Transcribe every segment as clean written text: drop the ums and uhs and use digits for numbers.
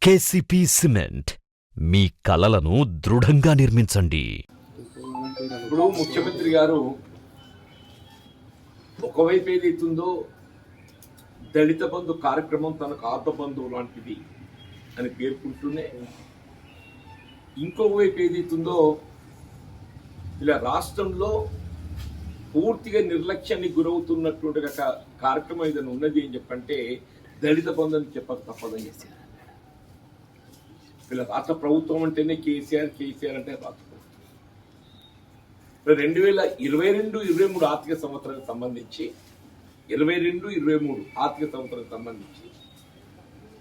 KCP cement మీ కలలను దృఢంగా నిర్మించండి. ఇప్పుడు ముఖ్యమంత్రి గారు ఒకవైపు ఏదైతుందో దళిత బంధు కార్యక్రమం తనకు ఆత్మబంధువు లాంటిది అని పేర్కొంటూనే ఇంకొక వైపు ఏదైతుందో ఇలా రాష్ట్రంలో పూర్తిగా నిర్లక్ష్యానికి గురవుతున్నటువంటి కార్యక్రమం ఏదైనా ఉన్నది అని చెప్పంటే దళిత బంధు అని చెప్పక తప్పదని చేశారు. ఇలా రాష్ట్ర ప్రభుత్వం అంటేనే కేసీఆర్ అంటే రాష్ట్ర ప్రభుత్వం. 2022-23 ఆర్థిక సంవత్సరానికి సంబంధించి 22-23 ఆర్థిక సంవత్సరానికి సంబంధించి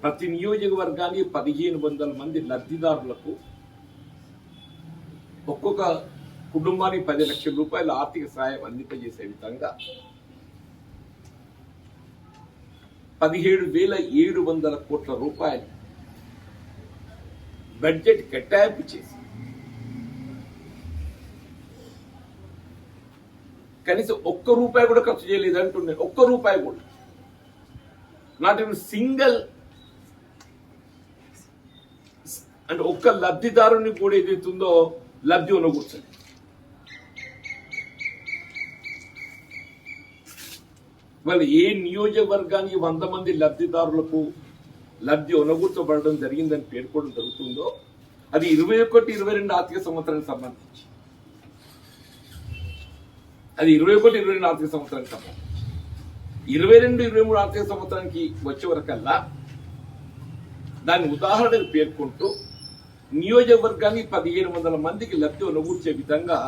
ప్రతి నియోజకవర్గానికి 1500 మంది లబ్ధిదారులకు ఒక్కొక్క కుటుంబానికి 10 లక్షల రూపాయల ఆర్థిక సహాయం అందింపజేసే విధంగా 17,700 కోట్ల రూపాయలు బడ్జెట్ కేటాయింపు చేసి కనీసం ఒక్క రూపాయి కూడా ఖర్చు చేయలేదు అంటున్నాయి. ఒక్క రూపాయి కూడా, నాట్ ఈవెన్ సింగిల్. అంటే ఒక్క లబ్ధిదారుని కూడా ఏదైతుందో లబ్ధి ఉండకూర్చండి. వాళ్ళు ఏ నియోజకవర్గానికి 100 మంది లబ్ధిదారులకు లబ్ధి ఒనగూర్చబడడం జరిగిందని పేర్కోవడం జరుగుతుందో అది 21-22 ఆర్థిక సంవత్సరానికి సంబంధించి, అది 21-22 ఆర్థిక సంవత్సరానికి సంబంధించి 22-23 ఆర్థిక సంవత్సరానికి వచ్చే వరకల్లా దాని ఉదాహరణకు పేర్కొంటూ నియోజకవర్గానికి 1,500 మందికి లబ్ధి ఒనగూర్చే విధంగా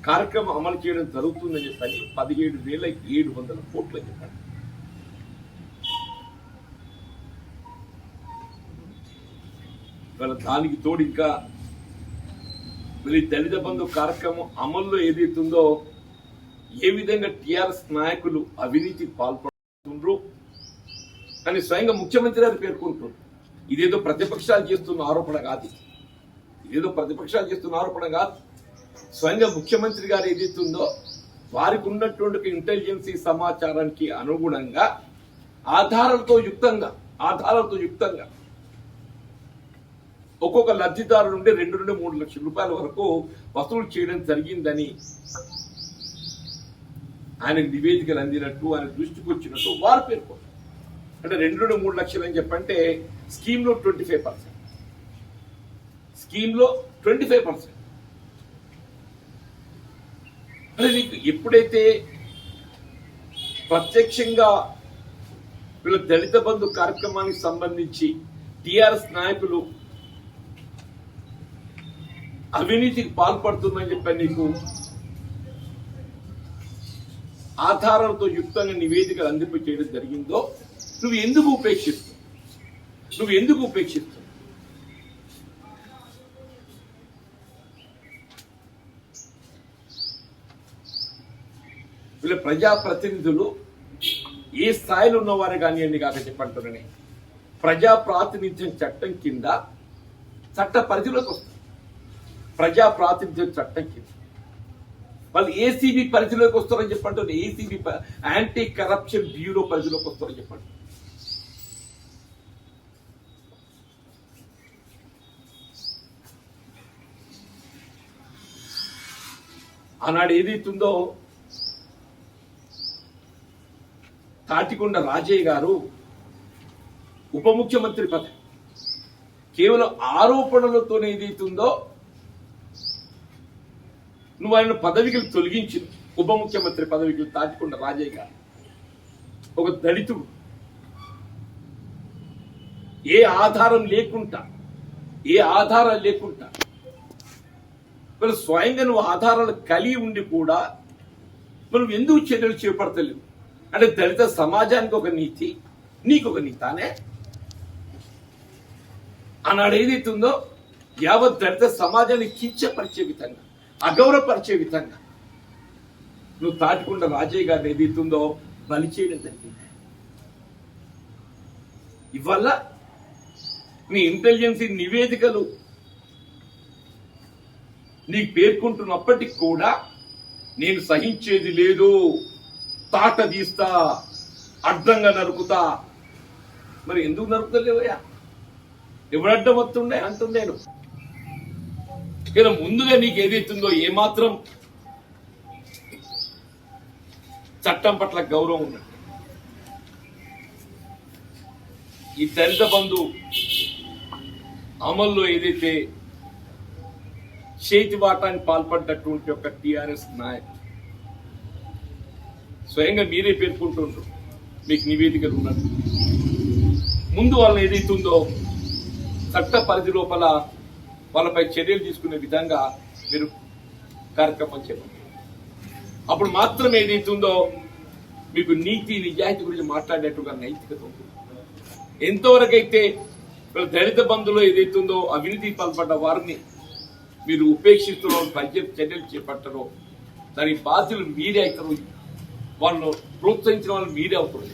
కార్యక్రమం అమలు చేయడం జరుగుతుందని చెప్పని 17,700 కోట్లు అని చెప్పండి. దానికి తోడు ఇంకా దళిత బంధు కార్యక్రమం అమల్లో ఏదైతుందో ఏ విధంగా టిఆర్ఎస్ నాయకులు అవినీతి పాల్పడుతుండ్రు అని స్వయంగా ముఖ్యమంత్రి గారు పేర్కొంటున్నారు. ఇదేదో ప్రతిపక్షాలు చేస్తున్న ఆరోపణ కాదు, స్వయంగా ముఖ్యమంత్రి గారు ఏదైతుందో వారికి ఉన్నటువంటి ఇంటెలిజెన్సీ సమాచారానికి అనుగుణంగా ఆధారాలతో యుక్తంగా ఒక్కొక్క లబ్ధిదారు నుండి 2-3 లక్షల రూపాయల వరకు వసూలు చేయడం జరిగిందని ఆయన నివేదికలు అందినట్టు, ఆయన దృష్టికి వచ్చినట్టు వారు పేర్కొన్నారు. అంటే 2-3 లక్షలు అని చెప్పంటే స్కీమ్లో 25%. అంటే నీకు ఎప్పుడైతే ప్రత్యక్షంగా వీళ్ళ దళిత బంధు కార్యక్రమానికి సంబంధించి టిఆర్ఎస్ నాయకులు అవినీతికి పాల్పడుతుందని చెప్పి నీకు ఆధారాలతో యుక్తంగా నివేదికలు అందింప చేయడం జరిగిందో నువ్వు ఎందుకు ఉపేక్షిస్తావు? వీళ్ళ ప్రజాప్రతినిధులు ఏ స్థాయిలో ఉన్నవారు కానివ్వండి కాక చెప్పంటున్నానే ప్రజా ప్రాతినిధ్యం చట్టం కింద చట్ట పరిధిలోకి వస్తారు. ప్రజా ప్రాతినిధ్యం చట్టం కింద వాళ్ళు ఏసీబీ పరిధిలోకి వస్తారని చెప్పంటారు. ఏసీబీ యాంటీ కరప్షన్ బ్యూరో పరిధిలోకి వస్తారని చెప్పండి. ఆనాడు ఏదైతుందో తాటికొండ రాజయ్య గారు ఉప ముఖ్యమంత్రి పదవి కేవలం ఆరోపణలతోనే ఏదైతుందో నువ్వు ఆయన పదవికి తొలగించింది. ఉప ముఖ్యమంత్రి పదవికి తాటికొండ రాజయ్య గారు ఒక దళితుడు ఏ ఆధారం లేకుండా స్వయంగా నువ్వు ఆధారాలు కలిగి ఉండి కూడా మనం ఎందుకు చర్యలు చేపడతలేవు? అంటే దళిత సమాజానికి ఒక నీతి, నీకు ఒక నీతానే ఆనాడు ఏదైతుందో యావత్ దళిత సమాజాన్ని కించపరిచే విధంగా, అగౌరవపరిచే విధంగా నువ్వు తాటికొండ రాజయ్య గారిని ఏదైతుందో బలి చేయడం జరిగింది. ఇవల్ల నీ ఇంటెలిజెన్సీ నివేదికలు నీకు పేర్కొంటున్నప్పటికీ కూడా నేను సహించేది లేదు, తాట తీస్తా, అడ్డంగా నరుకుతా, మరి ఎందుకు నరుకుతలేవయ్యా? ఎవడడ్డ వస్తుండే అంటుండేను. ఇలా ముందుగా నీకు ఏదైతుందో ఏమాత్రం చట్టం పట్ల గౌరవం ఉన్నట్టు ఈ దళిత బంధు అమల్లో ఏదైతే చేతివాటానికి పాల్పడ్డటువంటి ఒక టిఆర్ఎస్ నాయకుడు స్వయంగా మీరే పేర్కొంటుండ్రు, మీకు నివేదికలు ఉన్నట్టు. ముందు వాళ్ళని ఏదైతుందో చట్ట పరిధి లోపల వాళ్ళపై చర్యలు తీసుకునే విధంగా మీరు కార్యక్రమం చేపట్టారు. అప్పుడు మాత్రం ఏదైతుందో మీకు నీతి నిజాయితీ గురించి మాట్లాడేట్టుగా నైతికత ఉంటుంది. ఎంతవరకు అయితే దళిత బంధులో ఏదైతుందో అవినీతి పాల్పడ్డ వారిని మీరు ఉపేక్షిస్తున్న చర్యలు చేపట్టరో దానికి బాధ్యులు మీరే అవుతారు, వాళ్ళు ప్రోత్సహించిన వాళ్ళు మీరే అవుతారు.